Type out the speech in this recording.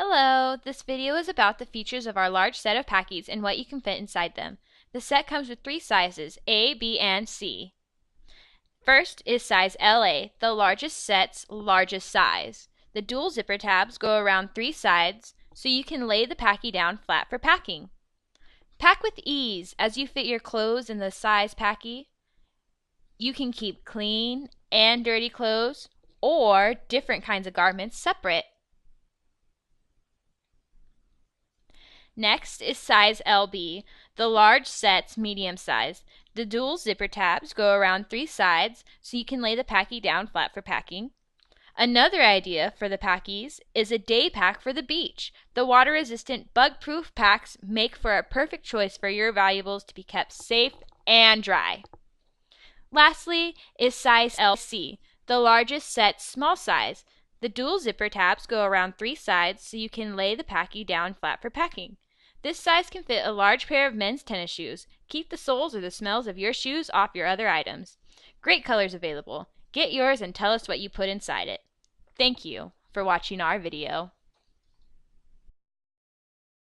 Hello, this video is about the features of our large set of Packies and what you can fit inside them. The set comes with 3 sizes, A, B, and C. First is size LA, the largest set's largest size. The dual zipper tabs go around 3 sides, so you can lay the Packie down flat for packing. Pack with ease as you fit your clothes in the size Packie. You can keep clean and dirty clothes or different kinds of garments separate. Next is size LB, the large set's medium size. The dual zipper tabs go around 3 sides so you can lay the Packie down flat for packing. Another idea for the Packies is a day pack for the beach. The water-resistant, bug-proof packs make for a perfect choice for your valuables to be kept safe and dry. Lastly is size LC, the largest set's small size. The dual zipper tabs go around 3 sides so you can lay the Packie down flat for packing. This size can fit a large pair of men's tennis shoes. Keep the soles or the smells of your shoes off your other items. Great colors available. Get yours and tell us what you put inside it. Thank you for watching our video.